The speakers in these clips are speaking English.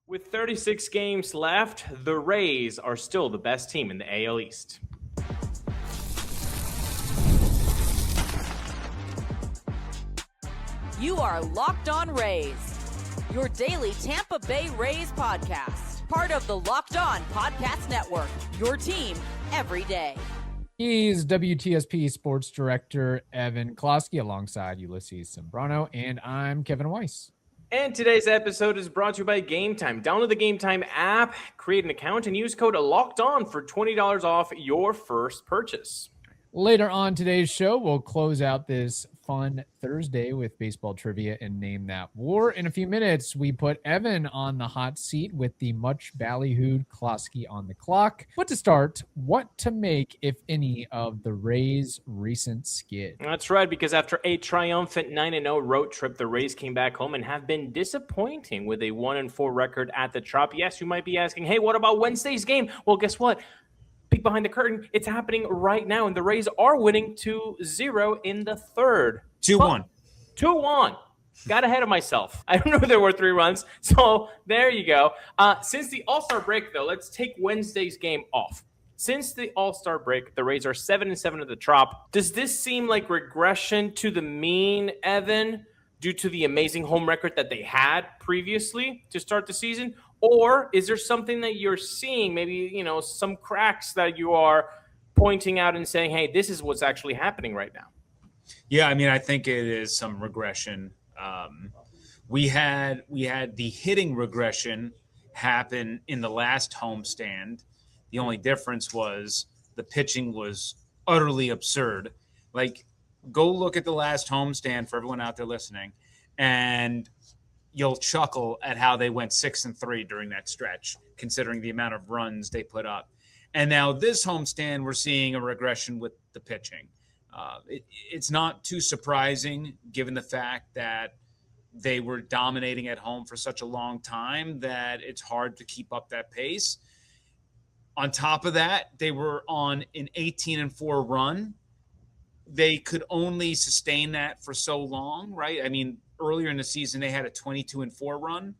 With 36 games left, the Rays are still the best team in the AL East. You are Locked On Rays, your daily Tampa Bay Rays podcast. Part of the Locked On Podcast Network, your team every day. He's WTSP Sports Director Evan Closky alongside Ulises Sambrano, and I'm Kevin Weiss. And today's episode is brought to you by Game Time. Download the Game Time app, create an account, and use code LOCKEDON for $20 off your first purchase. Later on today's show, we'll close out this fun Thursday with baseball trivia and Name That War. In a few minutes, we put Evan on the hot seat with the much ballyhooed Closky on the clock. But to start, what to make, if any, of the Rays' recent skid? That's right, because after a triumphant 9-0 road trip, the Rays came back home and have been disappointing with a 1-4 record at the Trop. Yes, you might be asking, hey, what about Wednesday's game? Well, guess what? Peek behind the curtain, it's happening right now, and the Rays are winning 2-0 in the third. 2-1. 2-1. Got ahead of myself. I don't know there were 3 runs, so there you go. Since the All-Star break, though, let's take Wednesday's game off. Since the All-Star break, the Rays are 7-7 at the Trop. Does this seem like regression to the mean, Evan, due to the amazing home record that they had previously to start the season? Or is there something that you're seeing, maybe, some cracks that you are pointing out and saying, hey, this is what's actually happening right now? Yeah, I think it is some regression. We had the hitting regression happen in the last homestand. The only difference was the pitching was utterly absurd. Like, go look at the last homestand for everyone out there listening, and you'll chuckle at how they went 6-3 during that stretch, considering the amount of runs they put up. And now this homestand, we're seeing a regression with the pitching. It's not too surprising, given the fact that they were dominating at home for such a long time that it's hard to keep up that pace. On top of that, they were on an 18-4 run. They could only sustain that for so long, right? Earlier in the season, they had a 22-4 run.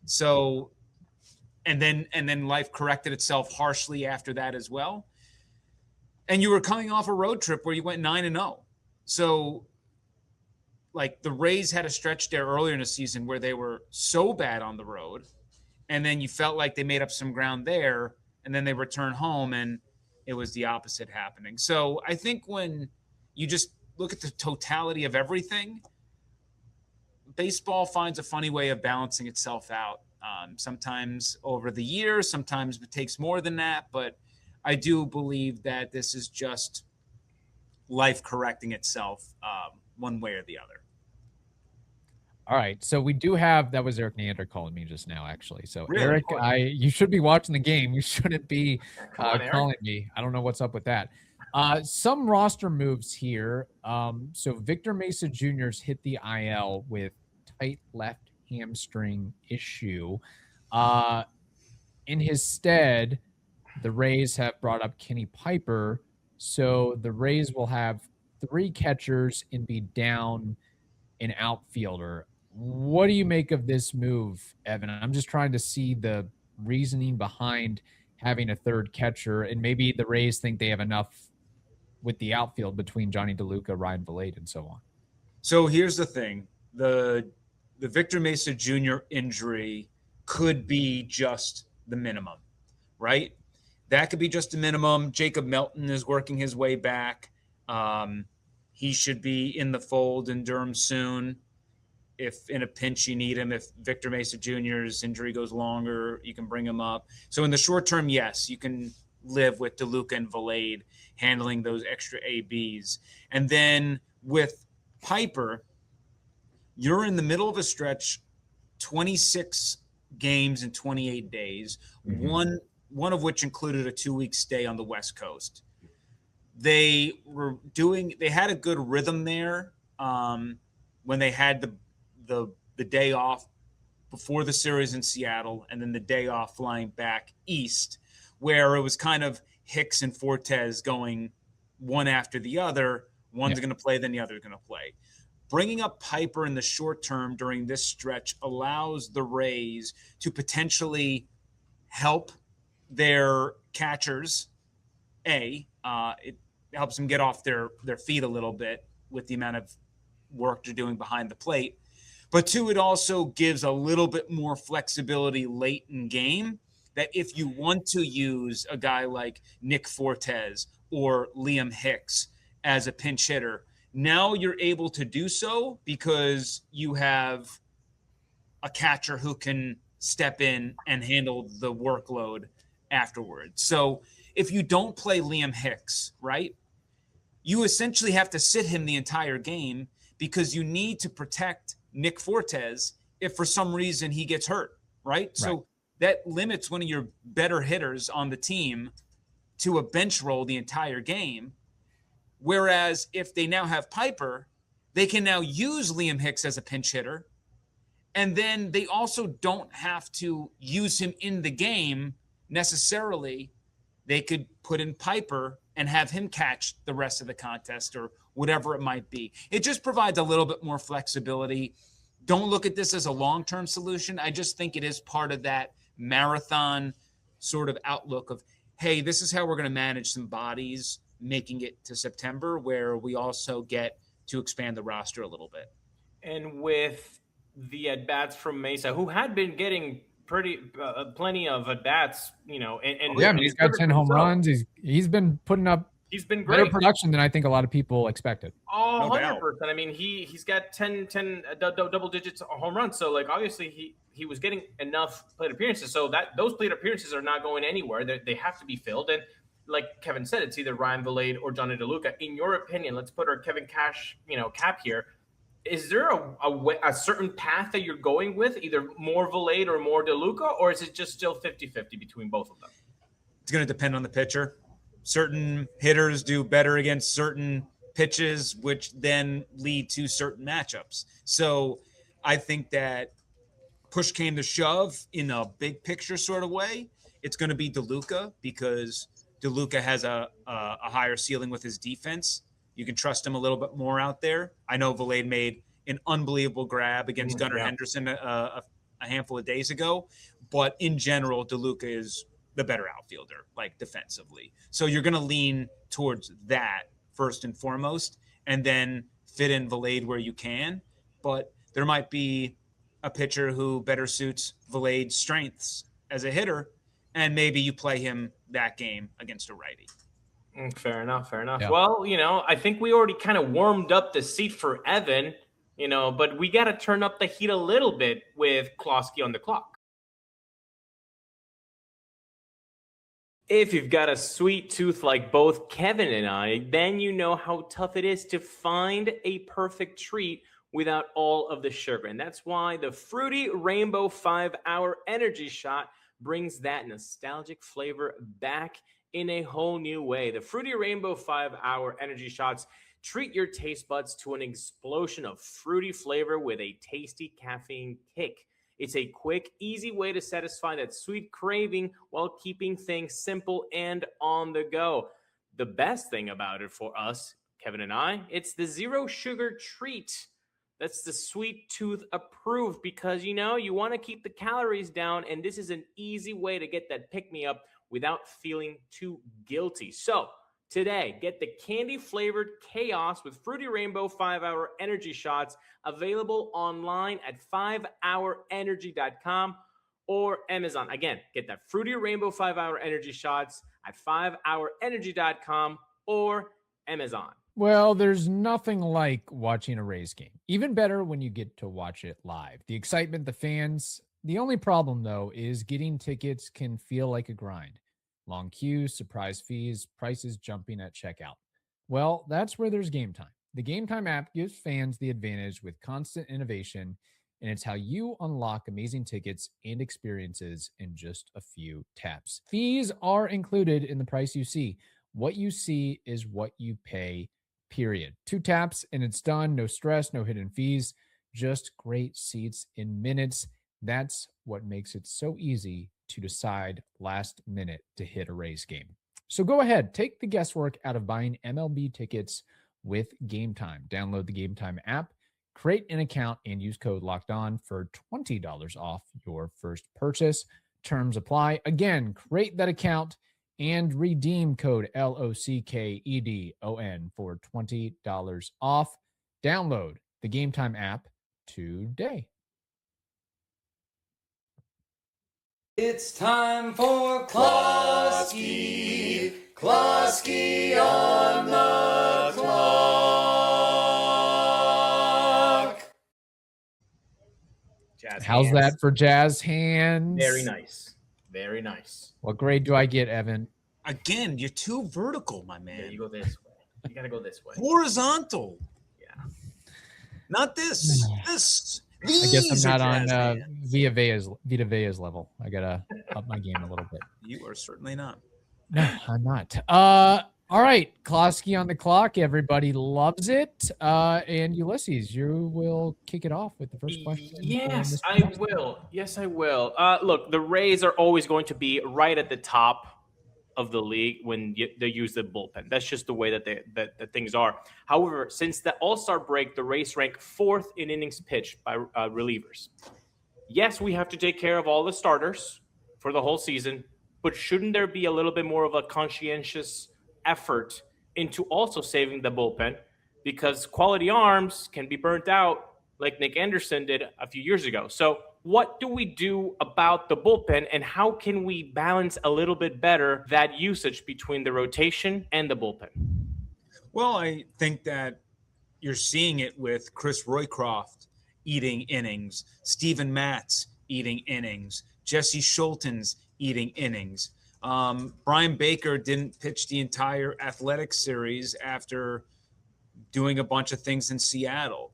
So, and then life corrected itself harshly after that as well. And you were coming off a road trip where you went 9-0. So, like, the Rays had a stretch there earlier in the season where they were so bad on the road, and then you felt like they made up some ground there, and then they return home, and it was the opposite happening. So I think when you just look at the totality of everything, baseball finds a funny way of balancing itself out. Sometimes over the years, sometimes it takes more than that, but I do believe that this is just life correcting itself one way or the other. All right, so we do have, that was Eric Neander calling me just now, actually. So really? Eric, you should be watching the game. You shouldn't be calling me. I don't know what's up with that. Some roster moves here. So Victor Mesa Jr.'s hit the IL with tight left hamstring issue. In his stead, the Rays have brought up Kenny Piper. So the Rays will have 3 catchers and be down an outfielder. What do you make of this move, Evan? I'm just trying to see the reasoning behind having a third catcher, and maybe the Rays think they have enough with the outfield between Jonny, DeLuca, Ryan Vilade, and so on. So here's the thing. The Victor Mesa Jr. injury could be just the minimum, right? That could be just the minimum. Jacob Melton is working his way back. He should be in the fold in Durham soon. If in a pinch you need him, if Victor Mesa Jr.'s injury goes longer, you can bring him up. So in the short term, yes, you can live with DeLuca and Vilade handling those extra ABs. And then with Piper, you're in the middle of a stretch, 26 games in 28 days, one of which included a 2-week stay on the West Coast. They had a good rhythm there when they had the day off before the series in Seattle, and then the day off flying back east, where it was kind of Hicks and Fortes going one after the other. One's going to play, then the other's going to play. bringing up Piper in the short term during this stretch allows the Rays to potentially help their catchers. It helps them get off their feet a little bit with the amount of work they're doing behind the plate. But two, it also gives a little bit more flexibility late in game, that if you want to use a guy like Nick Fortes or Liam Hicks as a pinch hitter, now you're able to do so because you have a catcher who can step in and handle the workload afterwards. So if you don't play Liam Hicks, right, you essentially have to sit him the entire game because you need to protect Nick Fortes if for some reason he gets hurt, right? So that limits one of your better hitters on the team to a bench role the entire game. Whereas if they now have Piper, they can now use Liam Hicks as a pinch hitter. And then they also don't have to use him in the game necessarily. They could put in Piper and have him catch the rest of the contest or whatever it might be. It just provides a little bit more flexibility. Don't look at this as a long-term solution. I just think it is part of that marathon sort of outlook of, hey, this is how we're going to manage some bodies, making it to September, where we also get to expand the roster a little bit. And with the at-bats from Mesa, who had been getting plenty of at-bats, and yeah, I mean, he's got 10 home runs. He's been putting up great better production than I think a lot of people expected. Oh, 100%. I mean, he's got 10 double digits home runs. So, like, obviously he was getting enough plate appearances. So that those plate appearances are not going anywhere. They have to be filled. And like Kevin said, it's either Ryan Vilade or Jonny DeLuca. In your opinion, let's put our Kevin Cash, cap here. Is there a certain path that you're going with, either more Vilade or more DeLuca, or is it just still 50-50 between both of them? It's going to depend on the pitcher. Certain hitters do better against certain pitches, which then lead to certain matchups. So I think that push came to shove in a big picture sort of way, it's going to be DeLuca, because DeLuca has a higher ceiling with his defense. You can trust him a little bit more out there. I know Vilade made an unbelievable grab against Gunnar Henderson a handful of days ago, but in general, DeLuca is the better outfielder, like defensively. So you're going to lean towards that first and foremost, and then fit in Vilade where you can. But there might be a pitcher who better suits Vilade's strengths as a hitter, and maybe you play him that game against a righty. Fair enough. Yeah. Well, I think we already kind of warmed up the seat for Evan, but we got to turn up the heat a little bit with Closky on the clock. If you've got a sweet tooth like both Kevin and I, then you know how tough it is to find a perfect treat without all of the sugar. And that's why the Fruity Rainbow 5-Hour Energy Shot brings that nostalgic flavor back in a whole new way. The Fruity Rainbow 5-Hour Energy Shots treat your taste buds to an explosion of fruity flavor with a tasty caffeine kick. It's a quick, easy way to satisfy that sweet craving while keeping things simple and on the go. The best thing about it for us, Kevin and I, it's the zero sugar treat. That's the sweet tooth approved, because, you want to keep the calories down, and this is an easy way to get that pick-me-up without feeling too guilty. So today, get the candy-flavored chaos with Fruity Rainbow 5-Hour Energy Shots, available online at 5hourenergy.com or Amazon. Again, get that Fruity Rainbow 5-Hour Energy Shots at 5hourenergy.com or Amazon. Well, there's nothing like watching a Rays game. Even better when you get to watch it live. The excitement, the fans. The only problem, though, is getting tickets can feel like a grind. Long queues, surprise fees, prices jumping at checkout. Well, that's where there's Game Time. The Game Time app gives fans the advantage with constant innovation, and it's how you unlock amazing tickets and experiences in just a few taps. Fees are included in the price you see. What you see is what you pay, period. 2 taps and it's done. No stress, no hidden fees, just great seats in minutes. That's what makes it so easy to decide last minute to hit a Rays game. So go ahead, take the guesswork out of buying MLB tickets with Game Time. Download the Game Time app, Create an account and use code Locked On for $20 off your first purchase. Terms apply. Again, create that account and redeem code LOCKEDON for $20 off. Download the Game Time app today. It's time for Closky. Closky on the clock. Jazz How's hands. that for jazz hands? Very nice. Very nice. What grade do I get, Evan? Again, you're too vertical, my man. Yeah, you go this way. You got to go this way. Horizontal. Yeah. Not this. This. I guess These I'm are not jazz on hands. Vita Vea's level. I gotta up my game a little bit. You are certainly not. No, I'm not. All right, Closky on the clock. Everybody loves it. And Ulises, you will kick it off with the first question. Yes, I will. Yes, I will. Look, the Rays are always going to be right at the top of the league when they use the bullpen. That's just the way that things are. However, since the All-Star break, the Rays rank 4th in innings pitched by relievers. Yes, we have to take care of all the starters for the whole season, but shouldn't there be a little bit more of a conscientious effort into also saving the bullpen? Because quality arms can be burnt out like Nick Anderson did a few years ago. So what do we do about the bullpen, and how can we balance a little bit better that usage between the rotation and the bullpen? Well, I think that you're seeing it with Chris Roycroft eating innings, Steven Matz eating innings, Jesse Schulten's eating innings. Brian Baker didn't pitch the entire Athletics series after doing a bunch of things in Seattle.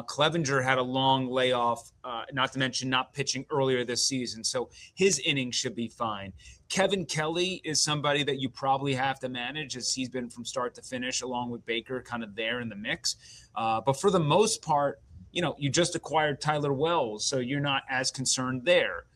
Clevenger had a long layoff, not to mention not pitching earlier this season. So his innings should be fine. Kevin Kelly is somebody that you probably have to manage, as he's been from start to finish, along with Baker, kind of there in the mix. But for the most part, you just acquired Tyler Wells, so you're not as concerned there.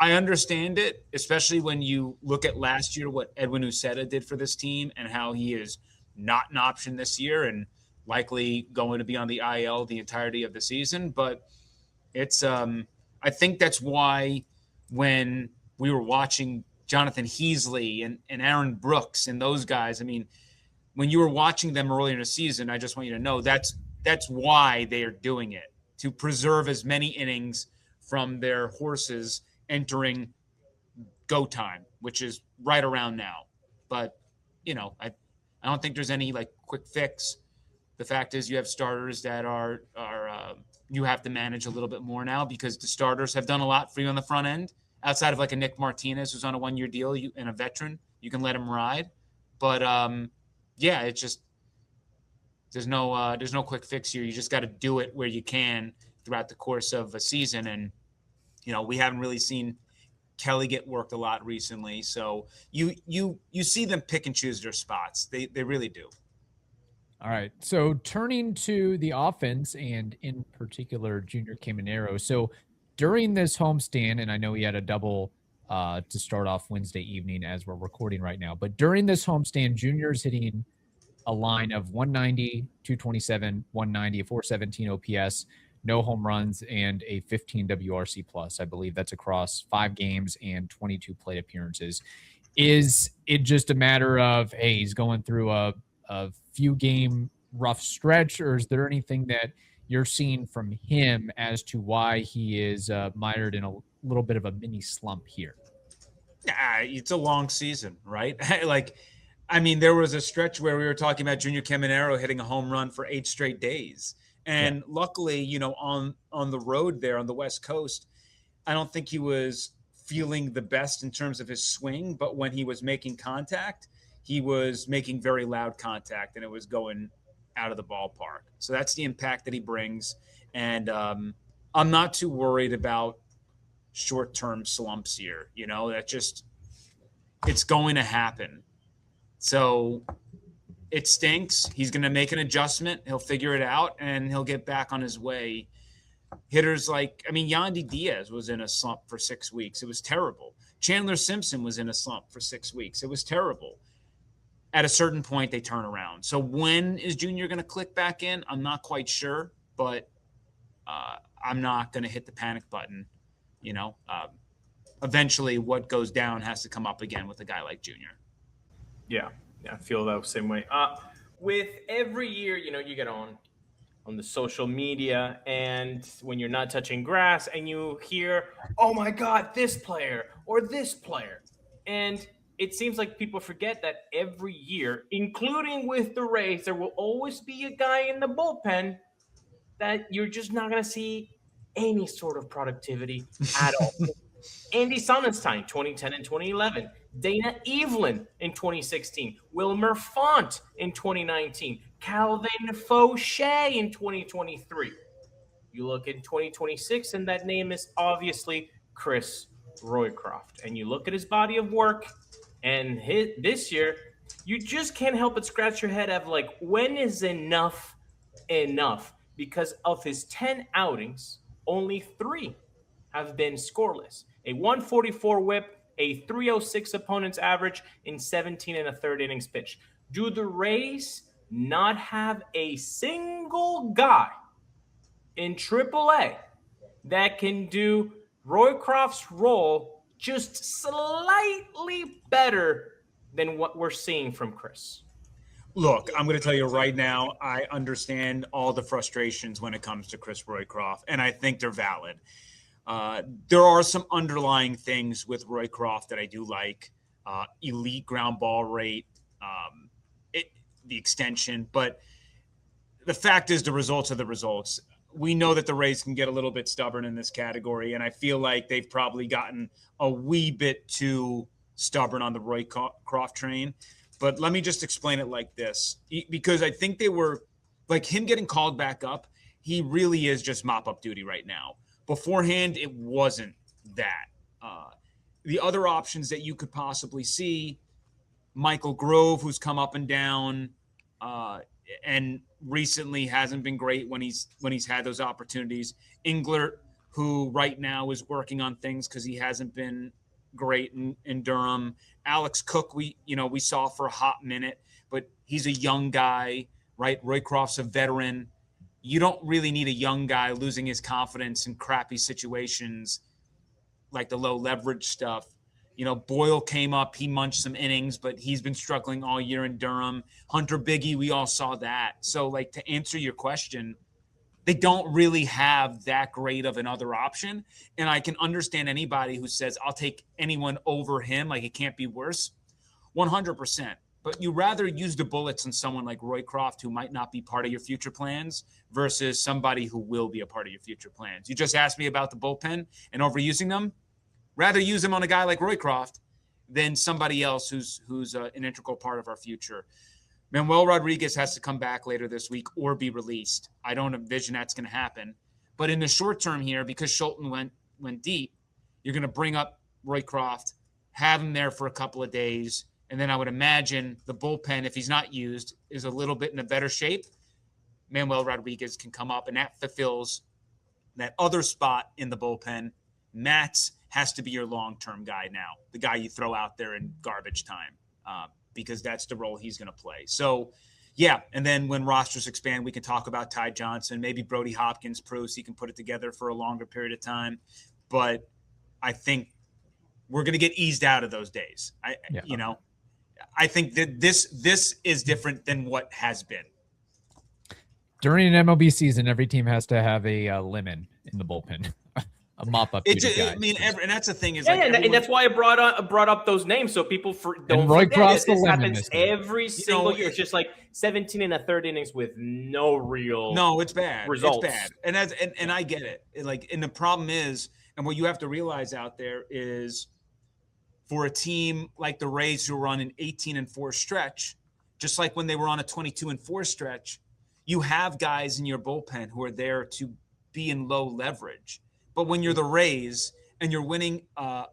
I understand it, especially when you look at last year, what Edwin Uceta did for this team and how he is not an option this year and likely going to be on the IL the entirety of the season. But it's I think that's why when we were watching Jonathan Heasley and Aaron Brooks and those guys, I mean, when you were watching them earlier in the season, I just want you to know that's why they are doing it, to preserve as many innings from their horses entering go time, which is right around now. But, I don't think there's any quick fix. The fact is you have starters that are you have to manage a little bit more now, because the starters have done a lot for you on the front end. Outside of a Nick Martinez, who's on a 1-year deal and a veteran, you can let him ride. But it's just there's no quick fix here. You just got to do it where you can throughout the course of a season. And we haven't really seen Kelly get worked a lot recently, so you see them pick and choose their spots. They really do. All right. So turning to the offense, and in particular, Junior Caminero. So during this homestand, and I know he had a double to start off Wednesday evening as we're recording right now, but during this homestand, Junior's hitting a line of 190, 227, 190, 417 OPS, no home runs, and a 15 WRC plus. I believe that's across 5 games and 22 plate appearances. Is it just a matter of, hey, he's going through a few game rough stretch, or is there anything that you're seeing from him as to why he is mired in a little bit of a mini slump here? It's a long season, right? There was a stretch where we were talking about Junior Caminero hitting a home run for 8 straight days. And luckily, on the road there on the West Coast, I don't think he was feeling the best in terms of his swing, but when he was making contact, he was making very loud contact, and it was going out of the ballpark. So that's the impact that he brings. And I'm not too worried about short-term slumps here. It's going to happen. So it stinks. He's going to make an adjustment. He'll figure it out, and he'll get back on his way. Hitters Yandy Díaz was in a slump for 6 weeks. It was terrible. Chandler Simpson was in a slump for 6 weeks. It was terrible. at a certain point, they turn around. So when is Junior going to click back in? I'm not quite sure, but I'm not going to hit the panic button. Eventually what goes down has to come up again with a guy like Junior. Yeah, I feel that same way. With every year, you get on the social media, and when you're not touching grass and you hear, oh my God, this player or this player. And it seems like people forget that every year, including with the Rays, there will always be a guy in the bullpen that you're just not going to see any sort of productivity at all. Andy Sonnenstein, 2010 and 2011. Dana Evelyn in 2016. Wilmer Font in 2019. Calvin Fauché in 2023. You look in 2026, and that name is obviously Chris Roycroft. And you look at his body of work, and this year, you just can't help but scratch your head of like, when is enough? Because of his 10 outings, only 3 have been scoreless. A 144 whip, a 306 opponent's average in 17 and a third innings pitched. Do the Rays not have a single guy in AAA that can do Roycroft's role just slightly better than what we're seeing from Chris? Look, I'm going to tell you right now, I understand all the frustrations when it comes to Chris Roycroft, and I think they're valid. There are some underlying things with Roycroft that I do like. Elite ground ball rate, the extension. But the fact is the results are the results. We know that the Rays can get a little bit stubborn in this category, and I feel like they've probably gotten a wee bit too stubborn on the Roycroft train. But let me just explain it like this, because I think they were like him getting called back up. He really is just mop-up duty right now. Beforehand, it wasn't that. The other options that you could possibly see, Michael Grove, who's come up and down, and recently hasn't been great when he's had those opportunities. Englert, who right now is working on things because he hasn't been great in Durham. Alex Cook, we saw for a hot minute, but he's a young guy, right? Roycroft's a veteran. You don't really need a young guy losing his confidence in crappy situations like the low leverage stuff. Boyle came up, he munched some innings, but he's been struggling all year in Durham. Hunter Biggie, we all saw that. So, to answer your question, they don't really have that great of another option. And I can understand anybody who says, I'll take anyone over him, it can't be worse. 100%. But you rather use the bullets on someone like Roycroft, who might not be part of your future plans, versus somebody who will be a part of your future plans. You just asked me about the bullpen and overusing them. Rather use them on a guy like Roycroft than somebody else who's an integral part of our future. Manuel Rodriguez has to come back later this week or be released. I don't envision that's going to happen. But in the short term here, because Schulten went deep, you're going to bring up Roycroft, have him there for a couple of days, and then I would imagine the bullpen, if he's not used, is a little bit in a better shape. Manuel Rodriguez can come up, and that fulfills that other spot in the bullpen. Matz has to be your long-term guy now, the guy you throw out there in garbage time, because that's the role he's going to play. So, yeah, and then when rosters expand, we can talk about Ty Johnson, maybe Brody Hopkins proves he can put it together for a longer period of time. But I think we're going to get eased out of those days. I think that this is different than what has been. During an MLB season, every team has to have a lemon in the bullpen, a mop-up guy. And that's the thing is, and that's why I brought up those names so people don't forget. This happens every single year. It's just 17 and a third innings with no real. No, it's bad. Results. It's bad, and I get it. And the problem is, and what you have to realize out there is, for a team like the Rays who are on an 18-4 stretch, just like when they were on a 22-4 stretch, you have guys in your bullpen who are there to be in low leverage. But when you're the Rays and you're winning a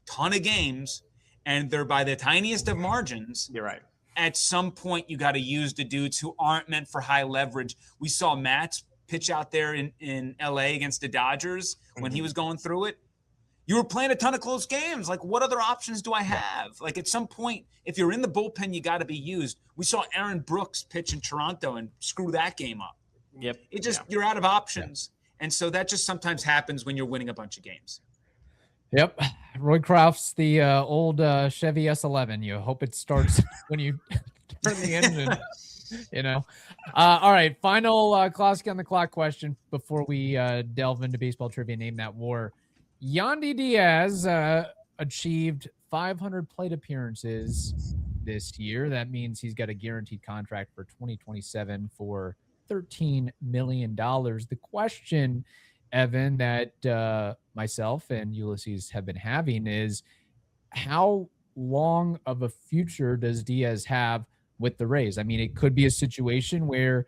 ton of games and they're by the tiniest of margins, you're right. At some point, you got to use the dudes who aren't meant for high leverage. We saw Matz pitch out there in LA against the Dodgers when he was going through it. You were playing a ton of close games. Like, what other options do I have? Like, at some point, if you're in the bullpen, you got to be used. We saw Aaron Brooks pitch in Toronto and screw that game up. Yep. You're out of options. Yeah. And so that just sometimes happens when you're winning a bunch of games. Yep. Roycroft's the old Chevy S11. You hope it starts when you turn the engine, you know. All right. Final Closky on the clock question before we delve into baseball trivia. Name that war. Yandy Díaz achieved 500 plate appearances this year. That means he's got a guaranteed contract for 2027 for $13 million. The question, Evan, that myself and Ulises have been having is, how long of a future does Díaz have with the Rays? I mean, it could be a situation where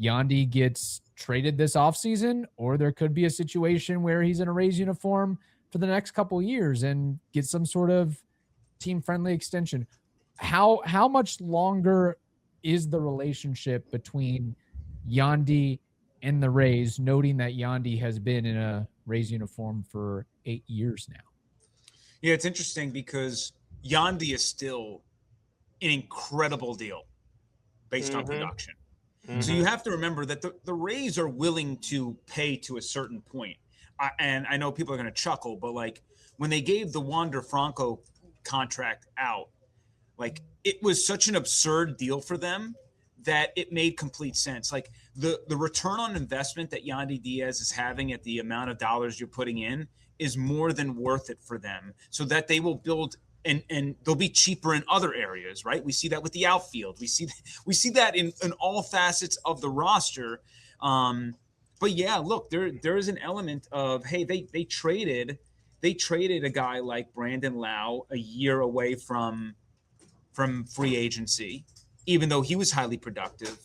Yandy gets traded this offseason, or there could be a situation where he's in a Rays uniform for the next couple of years and get some sort of team-friendly extension. How much longer is the relationship between Yandy and the Rays, noting that Yandy has been in a Rays uniform for 8 years now? Yeah, it's interesting because Yandy is still an incredible deal based on production. So you have to remember that the Rays are willing to pay to a certain point. And I know people are going to chuckle, but like when they gave the Wander Franco contract out, like it was such an absurd deal for them that it made complete sense. Like the return on investment that Yandy Díaz is having at the amount of dollars you're putting in is more than worth it for them, so that they will build and they'll be cheaper in other areas, right? We see that with the outfield. We see that in all facets of the roster. But yeah, look, there is an element of, hey, they traded a guy like Brandon Lau a year away from free agency, even though he was highly productive,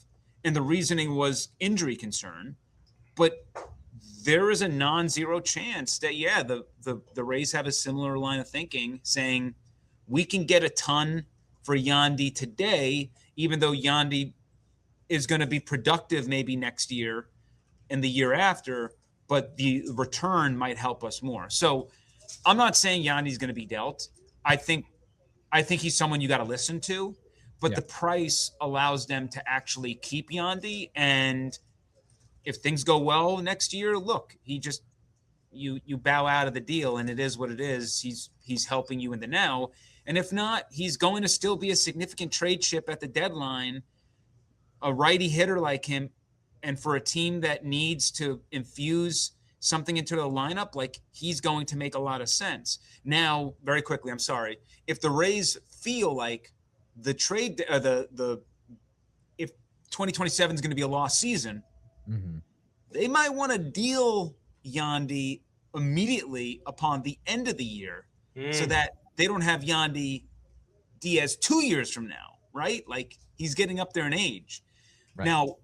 and the reasoning was injury concern. But there is a non-zero chance that, yeah, the Rays have a similar line of thinking, saying we can get a ton for Yandy today, even though Yandy is going to be productive maybe next year and the year after, but the return might help us more. So I'm not saying Yandy's going to be dealt. I think he's someone you got to listen to, but the price allows them to actually keep Yandy. And if things go well next year, look, you bow out of the deal, and it is what it is. He's helping you in the now. And if not, he's going to still be a significant trade chip at the deadline, a righty hitter like him. And for a team that needs to infuse something into the lineup, like, he's going to make a lot of sense. Now, very quickly, I'm sorry, if the Rays feel like the trade, if 2027 is going to be a lost season, they might want to deal Yandy immediately upon the end of the year, so that they don't have Yandy Díaz 2 years from now, right? Like, he's getting up there in age. Right. Now,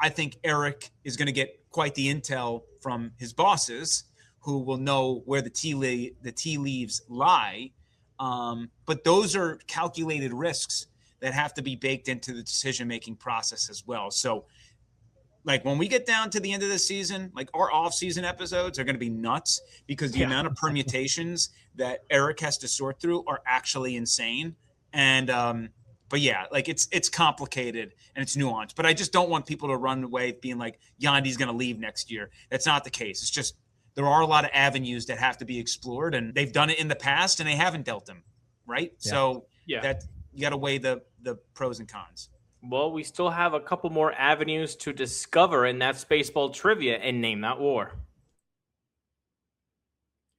I think Eric is going to get quite the intel from his bosses, who will know where the tea leaves lie. But those are calculated risks that have to be baked into the decision-making process as well. So, like, when we get down to the end of the season, like, our off-season episodes are going to be nuts, because the amount of permutations that Eric has to sort through are actually insane. And but yeah, like, it's complicated and it's nuanced. But I just don't want people to run away being like, Yandy's going to leave next year. That's not the case. It's just there are a lot of avenues that have to be explored, and they've done it in the past and they haven't dealt them, right? Yeah. So that you got to weigh the pros and cons. Well, we still have a couple more avenues to discover, and that's baseball trivia and Name That War.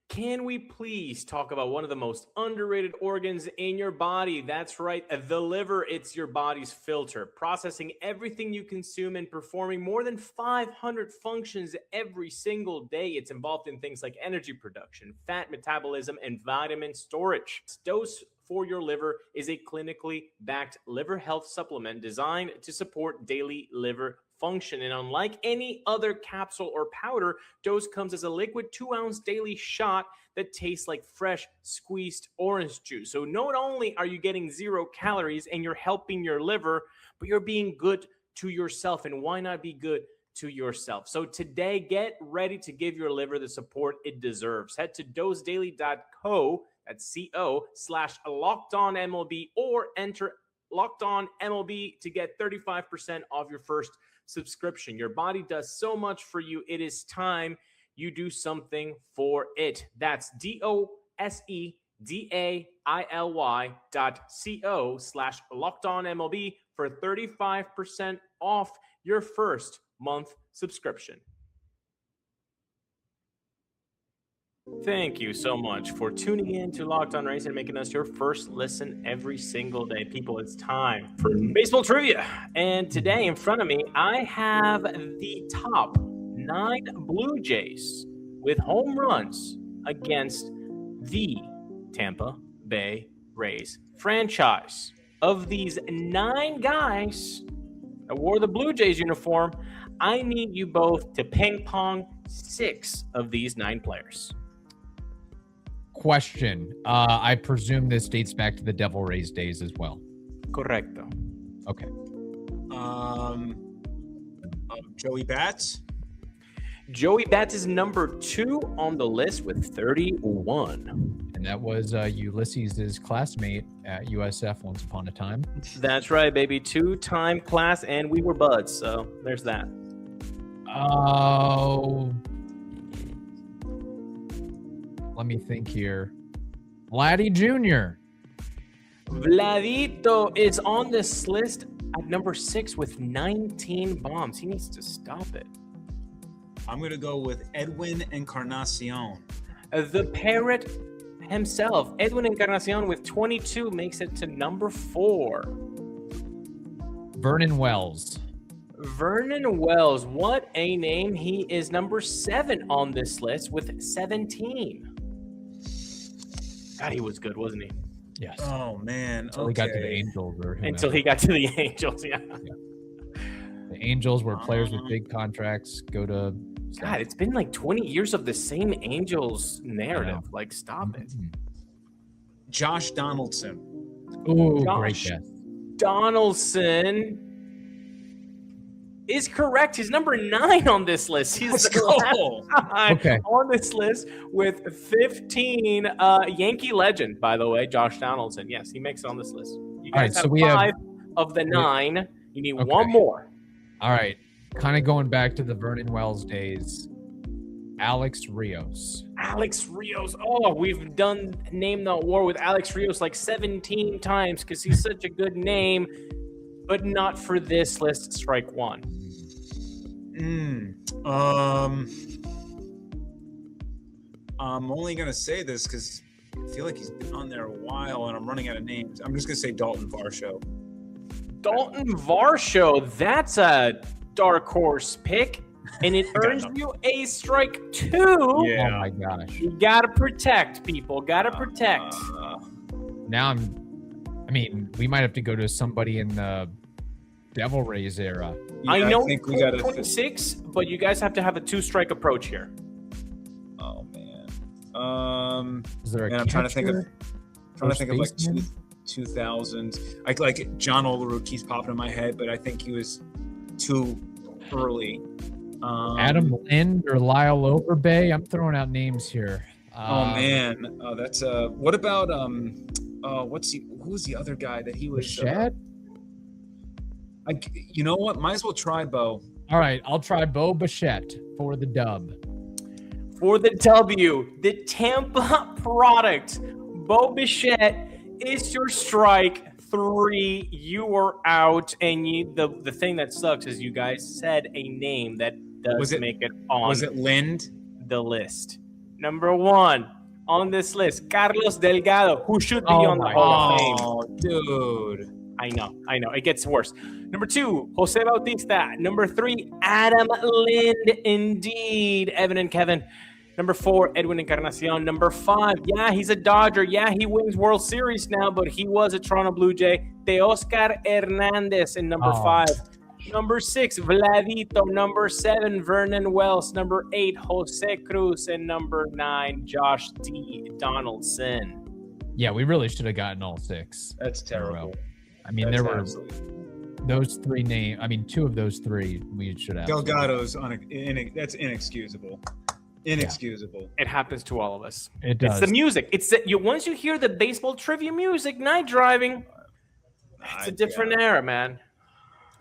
Can we please talk about one of the most underrated organs in your body? That's right, the liver. It's your body's filter, processing everything you consume and performing more than 500 functions every single day. It's involved in things like energy production, fat metabolism, and vitamin storage. Dose for your liver is a clinically backed liver health supplement designed to support daily liver function. And unlike any other capsule or powder, Dose comes as a liquid 2-ounce daily shot that tastes like fresh squeezed orange juice. So not only are you getting 0 calories and you're helping your liver, but you're being good to yourself. And why not be good to yourself. So today, get ready to give your liver the support it deserves. Head to dosedaily.co, that's co/LockedOnMLB, or enter Locked On MLB to get 35% off your first subscription. Your body does so much for you. It is time you do something for it. That's dosedaily.co/LockedOnMLB for 35% off your first month subscription. Thank you so much for tuning in to Locked On Rays and making us your first listen every single day. People, it's time for baseball trivia. And today in front of me, I have the top 9 Blue Jays with home runs against the Tampa Bay Rays franchise. Of these 9 guys that wore the Blue Jays uniform, I need you both to ping pong 6 of these 9 players. Question. I presume this dates back to the Devil Rays days as well. Correcto. Okay. Joey Bats. Joey Bats is number 2 on the list with 31. And that was Ulises' classmate at USF once upon a time. That's right, baby. 2-time class, and we were buds, so there's that. Oh. Let me think here. Vladdy Jr. Vladito is on this list at number 6 with 19 bombs. He needs to stop it. I'm going to go with Edwin Encarnacion. The Parrot himself, Edwin Encarnacion, with 22, makes it to number 4. Vernon Wells. Vernon Wells, what a name. He is number 7 on this list with 17. God, he was good, wasn't he? Yes. Oh, man. Until he got to the Angels. Until he got to the Angels, yeah. The Angels, where players with big contracts go to... God, it's been like 20 years of the same Angels narrative. Like, stop it. Josh Donaldson. Ooh, great guess. Donaldson is correct. He's number 9 on this list. He's Let's the go. last time on this list with 15. Yankee legend, by the way, Josh Donaldson. Yes, he makes it on this list. You guys have 5 of the 9. You need one more. All right. Kind of going back to the Vernon Wells days. Alex Rios. Alex Rios. Oh, we've done Name That War with Alex Rios like 17 times because he's such a good name, but not for this list. Strike 1. I'm only going to say this because I feel like he's been on there a while and I'm running out of names. I'm just going to say Dalton Varsho. Dalton Varsho. That's a dark horse pick, and it earns you a strike 2. Yeah. Oh my gosh. You gotta protect, people. Gotta protect. Now we might have to go to somebody in the Devil Rays era. Yeah, I know we got 26, but you guys have to have a 2-strike approach here. Oh man. Is there a I'm trying to think of like 2000s. Like John Olerud keeps popping in my head, but I think he was too early. Adam Lind or Lyle Overbay. I'm throwing out names here. Oh man, that's what about who's the other guy that he was? Bichette? You know what? Might as well try Bo. All right, I'll try Bo Bichette for the dub. For the W, the Tampa product, Bo Bichette is your strike 3. You are out, and the thing that sucks is you guys said a name that does make it on. Was it Lind? The list. Number 1 on this list, Carlos Delgado, who should be on the Hall of Fame. Oh, dude. I know. It gets worse. Number 2, Jose Bautista. Number 3, Adam Lind. Indeed, Evan and Kevin. Number 4, Edwin Encarnacion. Number 5, yeah, he's a Dodger. Yeah, he wins World Series now, but he was a Toronto Blue Jay. Teoscar Hernandez in number 5. Number 6, Vladito. Number 7, Vernon Wells. Number 8, Jose Cruz. And number 9, Josh D. Donaldson. Yeah, we really should have gotten all 6. That's terrible. I mean, there were those three names. I mean, two of those three we should have. Delgado's that's inexcusable. Inexcusable. It happens to all of us. It does. It's the music. Once you hear the baseball trivia music, night driving, it's a different era, man.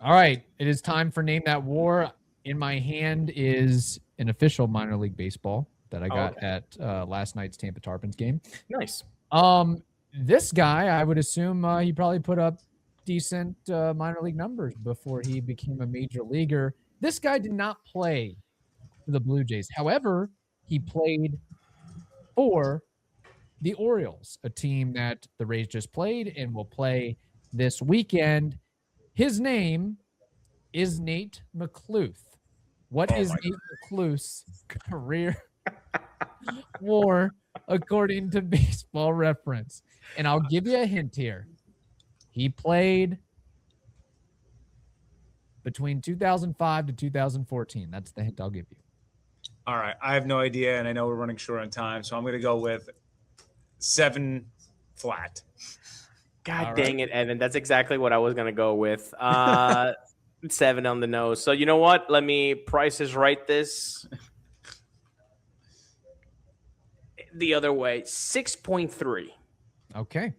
All right, it is time for Name That War. In my hand is an official minor league baseball that I got at last night's Tampa Tarpons game. Nice. This guy, I would assume he probably put up decent minor league numbers before he became a major leaguer. This guy did not play for the Blue Jays. However, he played for the Orioles, a team that the Rays just played and will play this weekend. His name is Nate McCluth. What is Nate McCluth's career WAR according to Baseball Reference? And I'll give you a hint here. He played between 2005 to 2014. That's the hint I'll give you. All right. I have no idea, and I know we're running short on time, so I'm going to go with 7 flat. God dang it, Evan. That's exactly what I was going to go with. 7 on the nose. So you know what? Let me Price is Right this the other way. 6.3. Okay.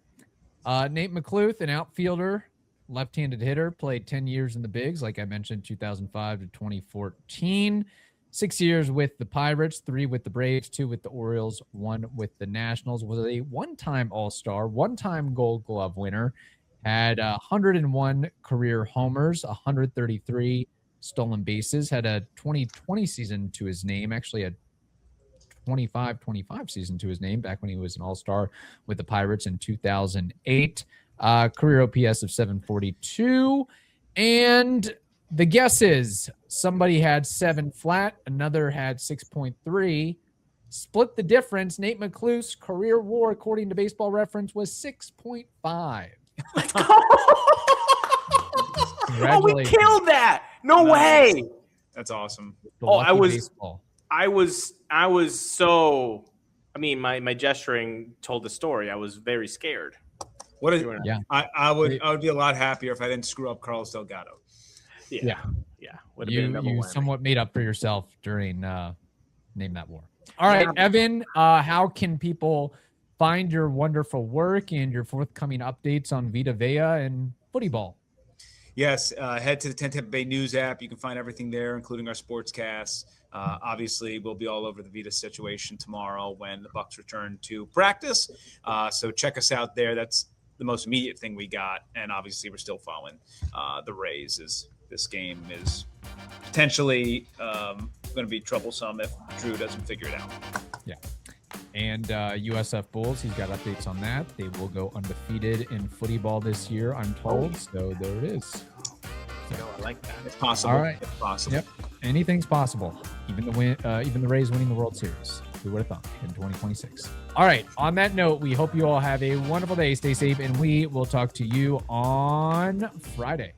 Nate McCluth, an outfielder, left-handed hitter, played 10 years in the bigs, like I mentioned, 2005 to 2014. 6 years with the Pirates, 3 with the Braves, 2 with the Orioles, 1 with the Nationals. Was a one-time All-Star, one-time Gold Glove winner. Had 101 career homers, 133 stolen bases. Had a 2020 season to his name, actually a 25 season to his name back when he was an All-Star with the Pirates in 2008. Career OPS of 742. And the guess is somebody had 7 flat, another had 6.3. Split the difference. Nate McCluth's career WAR, according to Baseball Reference, was 6.5. Oh, we killed that! No way! That's awesome. I was so. I mean, my gesturing told the story. I was very scared. I would be a lot happier if I didn't screw up Carlos Delgado. Yeah. Would have been you somewhat made up for yourself during Name That War. All right, Evan, how can people find your wonderful work and your forthcoming updates on Vita Vea and footy ball? Yes, head to the 10 Tampa Bay News app. You can find everything there, including our sportscasts. Obviously, we'll be all over the Vita situation tomorrow when the Bucs return to practice. So check us out there. That's the most immediate thing we got. And obviously, we're still following the Rays. This game is potentially going to be troublesome if Drew doesn't figure it out. Yeah. And USF Bulls, he's got updates on that. They will go undefeated in footy ball this year, I'm told. So there it is. I like that. It's possible. All right. It's possible. Yep. Anything's possible. Even the Rays winning the World Series. Who would have thought in 2026? All right. On that note, we hope you all have a wonderful day. Stay safe, and we will talk to you on Friday.